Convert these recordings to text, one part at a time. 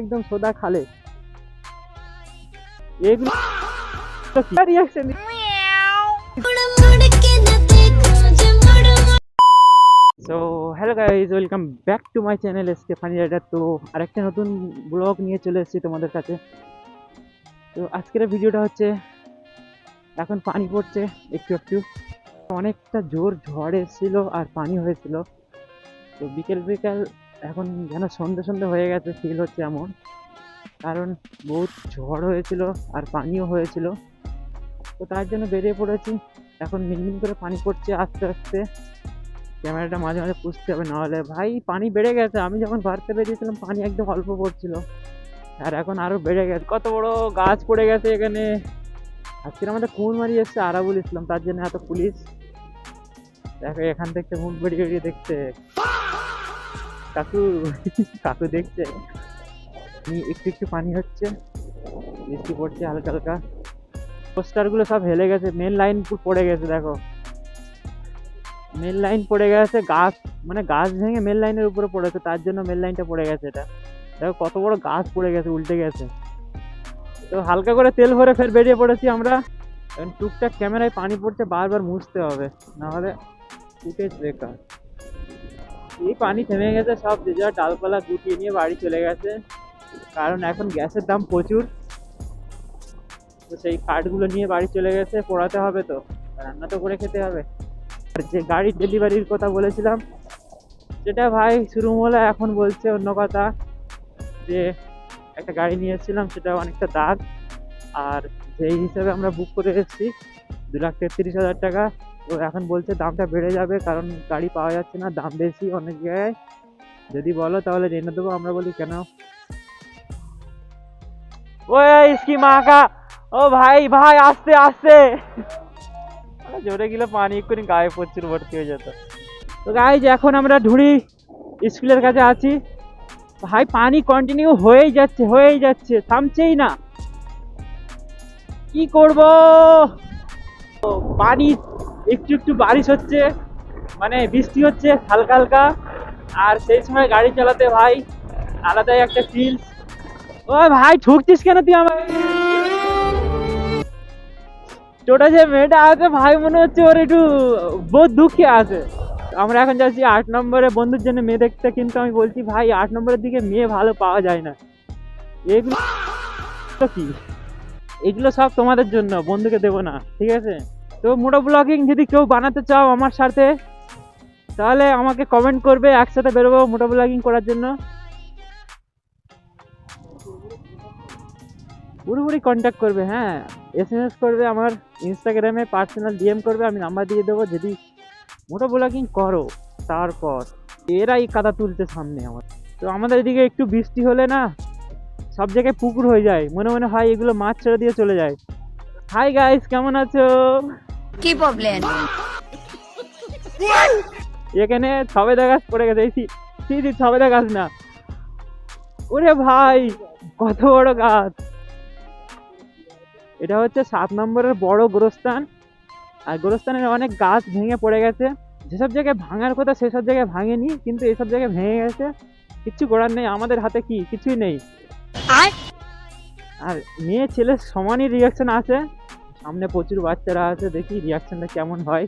একদম সোদা খালে এগুলো কি রিঅ্যাকশন। So hello guys, welcome back to my channel SK funny rider. তো আরেকটা নতুন ব্লগ নিয়ে চলে এসেছি তোমাদের কাছে। তো আজকের ভিডিওটা হচ্ছে, এখন পানি পড়ছে একটু একটু, অনেকটা জোর ঝড় এসেছিল আর পানি হয়েছিল। তো বিকেল বিকেল এখন যেন সন্ধ্যে সন্ধ্যে হয়ে গেছে ফিল হচ্ছে এমন, কারণ বহুত ঝড় হয়েছিল আর পানিও হয়েছিল। তো তার জন্য বেরিয়ে পড়েছি। এখন মিনমিন করে পানি পড়ছে আস্তে আস্তে, ক্যামেরাটা মাঝে মাঝে পুষতে হবে, নাহলে ভাই পানি বেড়ে গেছে। আমি যখন বাড়তে বেরিয়েছিলাম পানি একদম অল্প পড়ছিল, আর এখন আরো বেড়ে গেছে। কত বড় গাছ পড়ে গেছে এখানে। আজকে আমাদের কুমুরমারি এসছে আরাবুল ইসলাম, তার জন্য এত পুলিশ। দেখো এখান থেকে মুখ বেরিয়ে বেরিয়ে দেখছে কাকু কাকু দেখছে একটু একটু পানি হচ্ছে, বৃষ্টি পড়ছে হালকা হালকা। পোস্টার গুলো সব হেলে গেছে, মেন লাইন পড়ে গেছে। দেখো মেন লাইন পড়ে গেছে, গাছ মানে গাছ ভেঙে মেন লাইনের উপরে পড়েছে, তার জন্য মেন লাইনটা পড়ে গেছে। এটা দেখো কত বড় গাছ পড়ে গেছে, উল্টে গেছে। তো হালকা করে তেল ভরে ফের বেরিয়ে পড়েছি আমরা। এখন টুকটাক ক্যামেরায় পানি পড়ছে, বারবার মুছতে হবে, নাহলে ফুটেজ বেকার। এই পানি থেমে গেছে, সব যে যা ডালপালা গুটিয়ে নিয়ে বাড়ি চলে গেছে, কারণ এখন গ্যাসের দাম প্রচুর। তো সেই কাঠগুলো নিয়ে বাড়ি চলে গেছে, পোড়াতে হবে, তো রান্না তো করে খেতে হবে। আর যে গাড়ির ডেলিভারির কথা বলেছিলাম, সেটা ভাই শুরুমলা এখন বলছে অন্য কথা, যে একটা গাড়ি নিয়ে এসেছিলাম সেটা অনেকটা দাগ, আর যেই হিসাবে আমরা বুক করে এসেছি 2,33,000 টাকা, তো এখন বলছে দামটা বেড়ে যাবে, কারণ গাড়ি পাওয়া যাচ্ছে না, দাম বেশি অনেক জায়গায়। যদি বলো তাহলে এনে দেবো। আমরা বলি কেন, ওই ইসকি মা কা, ও ভাই ভাই আস্তে আস্তে, জোরে গেলে পানি এক্ষুনি গায়ে প্রচুর ভর্তি হয়ে যেত। তো গাইজ এখন আমরা ঢুড়ি স্কুলের কাছে আছি। ভাই পানি কন্টিনিউ হয়েই যাচ্ছে, থামছেই না, কি করব। পানি একটু একটু বারিশ হচ্ছে, মানে বৃষ্টি হচ্ছে হালকা হালকা, আর সেই সময় গাড়ি চালাতে ভাই আলাদাই একটা ফিল। ও ভাই ঠুকছিস কেন তুই আমার? টোটা যে মেয়েটা আছে ভাই, মনে হচ্ছে ওর একটু বহুত দুঃখে আছে। আমরা এখন যাচ্ছি 8 নম্বরে বন্ধুর জন্য মেয়ে দেখতে, কিন্তু আমি বলছি ভাই 8 নম্বরের দিকে মেয়ে ভালো পাওয়া যায় না। এগুলো কি, এগুলো সব তোমাদের জন্য, বন্ধুকে দেবো না, ঠিক আছে? তো মোটো ব্লগিং যদি কেউ বানাতে চাও আমার সাথে, তাহলে আমাকে কমেন্ট করবে, একসাথে বেরোবো মোটো ব্লগিং করার জন্য। পুরোপুরি কন্ট্যাক্ট করবে, হ্যাঁ, SMS করবে, আমার ইনস্টাগ্রামে পার্সোনাল DM করবে, আমি নাম্বার দিয়ে দেবো। যদি মোটো ব্লগিং করো, তারপর এরাই কাদা তুলতে সামনে আমার। তো আমাদের এদিকে একটু বৃষ্টি হলে না, সব জায়গায় পুকুর হয়ে যায়, মনে মনে হয় এগুলো মাছ ছেড়ে দিয়ে চলে যায়। হাই গাইস, কেমন আছো? কি প্রবলেম? এখানে সবেদা গাছ পড়ে গেছে, এই সবেদা গাছ না, ওরে ভাই কত বড় গাছ। এটা হচ্ছে 7 নম্বরের বড় গোরস্থান, আর গোরস্থানের অনেক গাছ ভেঙে পড়ে গেছে। যেসব জায়গায় ভাঙার কথা সেসব জায়গায় ভাঙেনি, কিন্তু এসব জায়গায় ভেঙে গেছে। কিচ্ছু করার নেই, আমাদের হাতে কিছুই নেই। আর মেয়ে ছেলে সমানই রিয়াকশন আছে, সামনে প্রচুর বাচ্চারা আছে, দেখি রিয়াকশনটা কেমন হয়।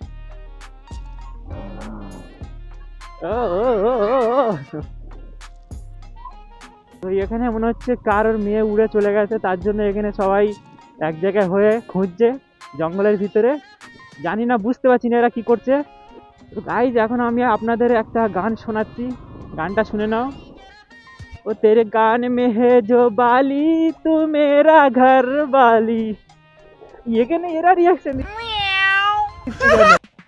ও ও ও ও, তো এখানে মনে হচ্ছে কারোর মেয়ে উড়ে চলে গেছে, তার জন্য এখানে সবাই এক জায়গায় হয়ে খুঁজছে জঙ্গলের ভিতরে। জানি না, বুঝতে পারছি না এরা কি করছে। তো গাইজ এখন আমি আপনাদের একটা গান শোনাচ্ছি, গানটা শুনে নাও। ও তেরে গান মে হে জো বালি, তু মেরা ঘর বালি। এখানে এরা রিয়াকশন,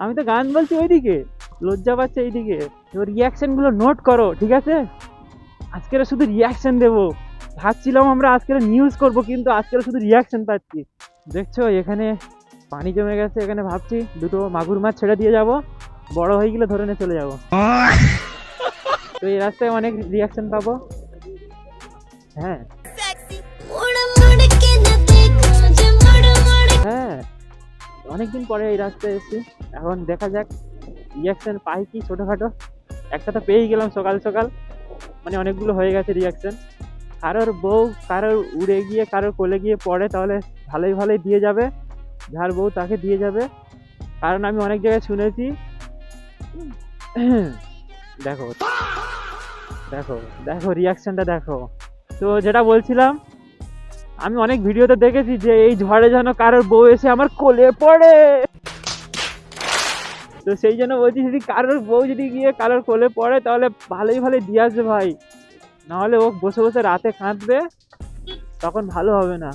আমি তো গান বলছি ওইদিকে, লজ্জা পাচ্ছে এইদিকে। তো রিয়াকশন গুলো নোট করো, ঠিক আছে? আজকের শুধু রিয়াকশন দেবো, ভাবছিলাম আমরা আজকের নিউজ করব, কিন্তু আজকের শুধু রিয়াকশন পাচ্ছি। দেখছো এখানে পানি জমে গেছে, এখানে ভাবছি দুটো মাগুর মাছ ছেড়ে দিয়ে যাব, বড় হয়ে গেলে ধরে নিয়ে চলে যাব। তো এই রাস্তায় অনেক রিয়াকশন পাবো। হ্যাঁ হ্যাঁ, অনেকদিন পরে এই রাস্তায় এসেছি, এখন দেখা যাক রিয়াকশন পাই কি। ছোটখাটো একটা তো পেয়েই গেলাম সকাল সকাল, মানে অনেকগুলো হয়ে গেছে রিয়াকশন। কারোর বউ কারোর উড়ে গিয়ে কারোর কোলে গিয়ে পড়ে তাহলে ভালোই ভালোই দিয়ে যাবে, যার বউ তাকে দিয়ে যাবে। কারণ আমি অনেক জায়গায় শুনেছি। দেখো দেখো দেখো রিয়াকশনটা দেখো। তো যেটা বলছিলাম, আমি অনেক ভিডিওতে দেখেছি যে এই ঝড়ে যেন কারোর বউ এসে আমার কোলে পড়ে। তো সেই জন্য বলছি, যদি কারোর বউ যদি গিয়ে কারোর কোলে পড়ে তাহলে ভালোই ভালোই দিয়ে আসবে ভাই, নাহলে ও বসে বসে রাতে কাঁদবে, তখন ভালো হবে না।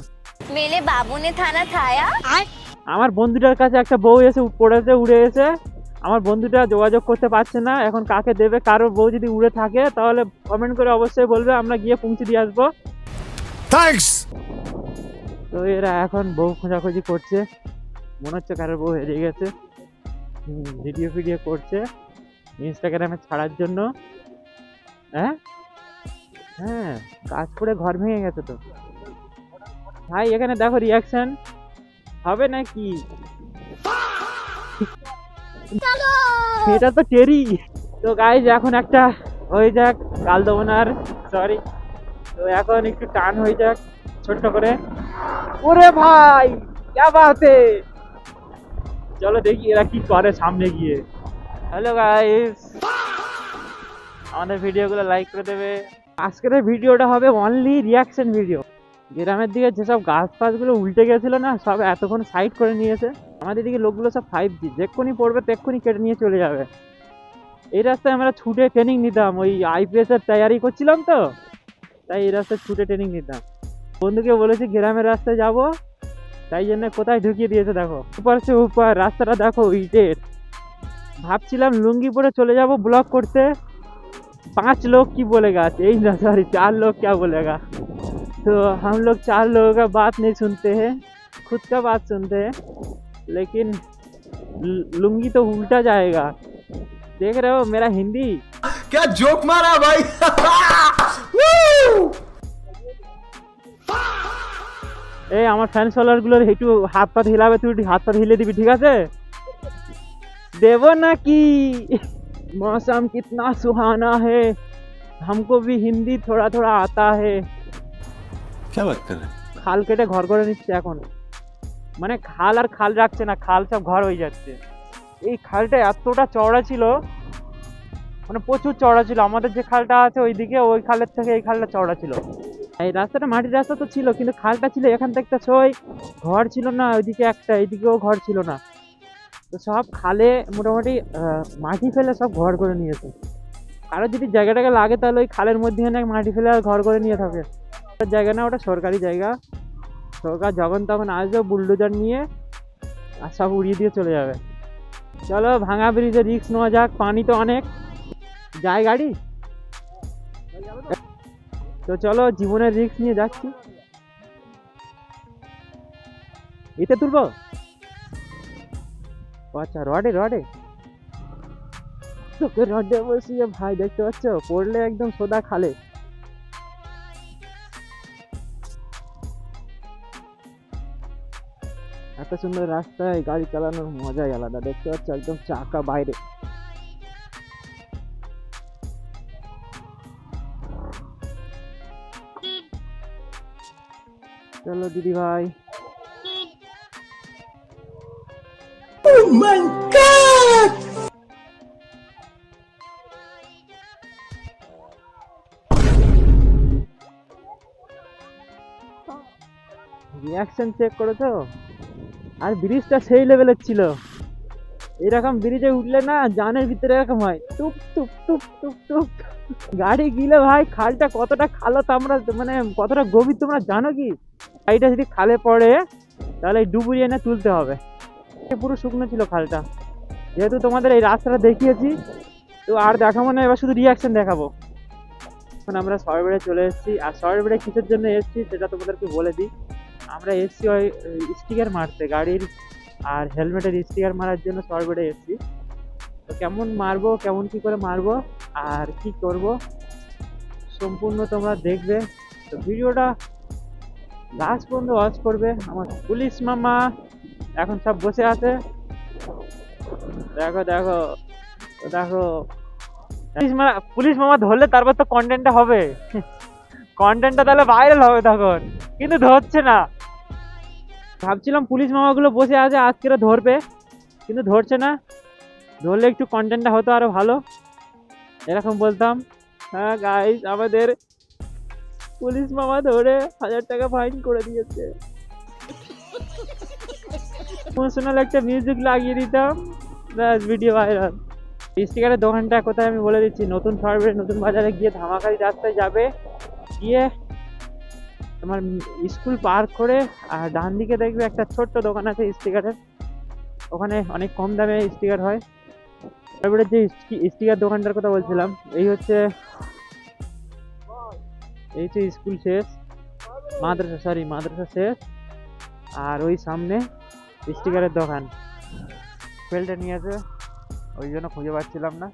मेरे बाबू ने खाना खाया। আমার বন্ধুটার কাছে একটা বউ এসে পড়েছে, উড়ে এসে। আমার বন্ধুটা যোগাযোগ করতে পারছে না এখন কাকে দেবে। কারোর বউ যদি উড়ে থাকে তাহলে কমেন্ট করে অবশ্যই বলবে, আমরা গিয়ে পৌঁছে দিয়ে আসবো। থ্যাঙ্কস। তো এরা এখন বউ খোঁজাখুঁজি করছে, মনে হচ্ছে কারোর বউ হেরিয়ে গেছে। ভিডিও ফিডিও করছে ইনস্টাগ্রামে ছাড়ার জন্য। হ্যাঁ হ্যাঁ, কাজ করে ঘর ভেঙে গেছে তো ভাই। এখানে দেখো রিয়াকশন হবে নাকি? এটা তো টেরি। তো গাইজ এখন একটা হয়ে যাক, গাল দেবো না আর, সরি। তো এখন একটু টান হয়ে যাক ছোট্ট করে। ওরে ভাই क्या बात है, চলো দেখি এরা কি করে সামনে গিয়ে। হ্যালো গাইস, আমাদের ভিডিওগুলো লাইক করে দেবে। আজকের ভিডিওটা হবে অনলি রিয়াকশন ভিডিও। গ্রামের দিকে যেসব গাছ ফাছগুলো উল্টে গেছিল না, সব এতক্ষণ সাইড করে নিয়েছে। আমাদের দিকে লোকগুলো সব 5G, যেক্ষুনি পড়বে তেক্ষুনি কেটে নিয়ে চলে যাবে। এই রাস্তায় আমরা ছুটে ট্রেনিং নিতাম, ওই IPS এর তৈরি করছিলাম তো, তাই এই রাস্তায় ছুটে ট্রেনিং নিতাম। বন্ধুকে বলেছি গ্রামের রাস্তায় যাব, তাই জন্য কোথায় ঢুকিয়ে দিয়েছে দেখো। উপর সে উপর রাস্তাটা দেখো ইটের। ভাবছিলাম লুঙ্গি পরে চলে যাব ব্লগ করতে, 5 लोग की बोलेगा, यही ना सॉरी 4 लोग क्या बोलेगा। तो हम लोग 4 लोगों का बात नहीं सुनते हैं, खुद का बात सुनते हैं। लेकिन लुंगी तो उल्टा जाएगा। देख रहे हो मेरा हिंदी? क्या जोक मारा भाई। এই আমার ফ্যান ফলোয়ারগুলোর একটু হাত পা হিলাবে, তুই একটু হাত পা হিলে দিবি, ঠিক আছে? দেবো নাকি? मौसम कितना सुहाना है, हमको भी हिंदी थोड़ा थोड़ा आता है। क्या बात कर रहे हैं? খাল কেটে ঘর করে নিচ্ছে এখন, মানে খাল আর খাল রাখছে না, খাল সব ঘর হয়ে যাচ্ছে। এই খালটা এতটা চওড়া ছিল, মানে প্রচুর চওড়া ছিল। আমাদের যে খালটা আছে ওইদিকে, ওই খালের থেকে এই খালটা চওড়া ছিল। এই রাস্তাটা মাটির রাস্তা তো ছিল, কিন্তু খালটা ছিল এখান থেকে একটা ছয় ঘর ছিল না, ওইদিকে একটা, এইদিকেও ঘর ছিল না। তো সব খালে মোটামুটি মাটি ফেলে সব ঘর করে নিয়েছে। কারো যদি জায়গাটাকে লাগে তাহলে ওই খালের মধ্যে মাটি ফেলে আর ঘর করে নিয়ে থাকে। জায়গা না, ওটা সরকারি জায়গা। সরকার যখন তখন আসবে বুলডোজার নিয়ে আর সব উড়িয়ে দিয়ে চলে যাবে। চলো ভাঙা ব্রিজে রিস্ক নেওয়া যাক, পানি তো অনেক। যায় গাড়ি? তো চলো জীবনের রিস্ক নিয়ে যাচ্ছি। এতে তুলবো? আচ্ছা, রডে রডে তোকে রডে বসিয়ে ভাই, দেখতে পাচ্ছ পড়লে একদম সোদা খালে। এত সুন্দর রাস্তায় গাড়ি চালানোর মজাই আলাদা। দেখতে পাচ্ছ একদম চাকা বাইরে। চলো দিদি ভাই। রিয়াকশন চেক করেছো? আর ব্রিজটা সেই লেভেলের ছিল। এরকম ব্রিজে উঠলে না জানের ভিতরে এরকম হয়, টুপ টুপ টুপ টুপ টুপ। গাড়ি গিলে ভাই খালটা কতটা খালো তোমরা, মানে কতটা গভীর তোমরা জানো কি? গাড়িটা যদি খালে পড়ে তাহলে ডুবুরি এনে তুলতে হবে। পুরো শুকনো ছিল খালটা। যেহেতু তোমাদের এই রাস্তাটা দেখিয়েছি, তো আর দেখাবো না, এবার শুধু রিয়াকশন দেখাবো। এখন আমরা সরবেড়ে চলে এসেছি। আর সরবেড়ে কিসের জন্য এসেছি সেটা তোমাদেরকে বলে দিই। আমরা এসেছি ওই স্টিকার মারতে, গাড়ির আর হেলমেটের স্টিকার মারার জন্য সরবেড়ে এসেছি। তো কেমন মারবো, কেমন কি করে মারবো আর কি করব সম্পূর্ণ তোমরা দেখবে। তো ভিডিওটা লাস্ট পর্যন্ত ওয়াচ করবে। আমার পুলিশ মামা এখন সব বসে আছে, দেখো দেখো দেখো। পুলিশ মামা ধরলে তারপর তো কন্টেন্টটা হবে। কন্টেন্টটা তাহলে ভাইরাল হবে তখন, কিন্তু ধরছে না। ভাবছিলাম পুলিশ মামাগুলো বসে আছে আজকে ধরবে, কিন্তু ধরছে না। ধরলে একটু কন্টেন্টটা হতো আরো ভালো, এরকম বলতাম। হ্যাঁ গাইস, আমাদের পুলিশ মামা ধরে 1000 টাকা ফাইন করে দিয়েছে। ইমোশনাল একটা মিউজিক লাগিয়ে দিতাম, ব্যাস ভিডিও ভাইরাল। স্টিকারের দোকানটা কোথায় আমি বলে দিচ্ছি, নতুন শহরে নতুন বাজারে গিয়ে ধামাকারি রাস্তায় যাবে, গিয়ে তোমার স্কুল পার করে আর ডান দিকে দেখবে একটা ছোট্ট দোকান আছে স্টিকারের, ওখানে অনেক কম দামে স্টিকার হয়। তারপরে যে স্টিকার দোকানটার কথা বলছিলাম, এই হচ্ছে স্কুল শেষ, মাদ্রাসা শেষ, আর ওই সামনে স্টিকারের দোকান। ফেলটা নিয়েছে, ওই জন্য খুঁজে পাচ্ছিলাম না।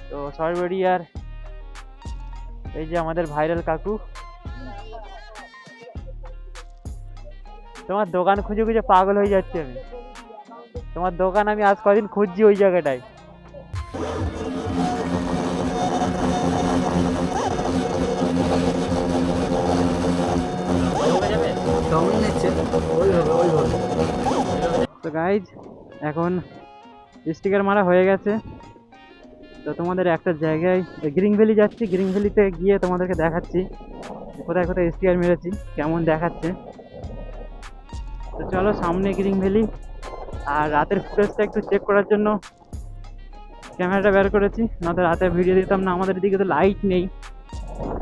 তো সরবরি আর এই যে আমাদের ভাইরাল কাকু, তোমার দোকান খুঁজে খুঁজে পাগল হয়ে যাচ্ছে আমি। তোমার দোকান আমি আজ কদিন খুঁজছি ওই জায়গাটায়। তো গাইজ, এখন স্টিকার মারা হয়ে গেছে। তো তোমাদের একটা জায়গায় গ্রিন ভ্যালি যাচ্ছি, গ্রিন ভ্যালিতে গিয়ে তোমাদেরকে দেখাচ্ছি কোথায় কোথায় স্টিকার মেরেছি, কেমন দেখাচ্ছে। তো চলো সামনে গ্রিন ভ্যালি। আর রাতের ফুটেজটা একটু চেক করার জন্য ক্যামেরাটা বের করেছি, না তো রাতে ভিডিও দিতাম না। আমাদের এদিকে তো লাইট নেই,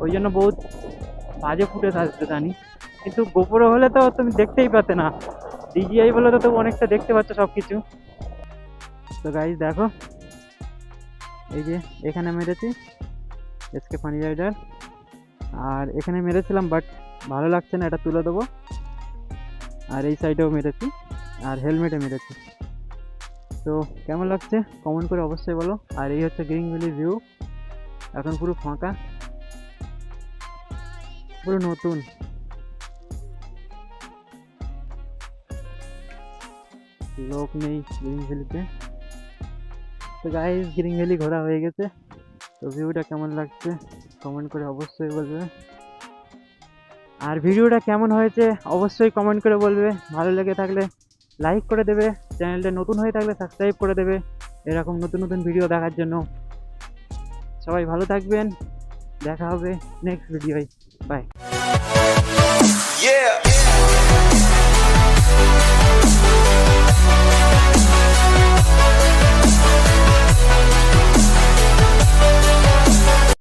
ওই জন্য বহুত বাজে ফুটেজ আসবে জানি, কিন্তু গোপরে হলে তো তুমি দেখতেই পাতে না, ডিজিআই বলে তো অনেকটা দেখতে পাচ্ছ সব কিছু। তো গাইজ দেখো, এই যে এখানে মেরেছি এসকে ফানি রাইডার, আর এখানে মেরেছিলাম বাট ভালো লাগছে না, এটা তুলে দেবো। আর এই সাইডেও মেরেছি, আর হেলমেটে মেরেছি। তো কেমন লাগছে কমেন্ট করে অবশ্যই বলো। আর এই হচ্ছে গ্রিন ভ্যালি ভিউ, এখন পুরো ফাঁকা, পুরো নতুন। লোক নেই গ্রিন ভ্যালিতে। তো গাইস, গ্রিন ভ্যালি ঘোরা হয়ে গেছে। তো ভিউটা কেমন লাগছে কমেন্ট করে অবশ্যই বলবে, আর ভিডিওটা কেমন হয়েছে অবশ্যই কমেন্ট করে বলবে। ভালো লেগে থাকলে লাইক করে দেবে, চ্যানেলটা নতুন হয়ে থাকলে সাবস্ক্রাইব করে দেবে এরকম নতুন নতুন ভিডিও দেখার জন্য। সবাই ভালো থাকবেন, দেখা হবে নেক্সট ভিডিওয়, বাই।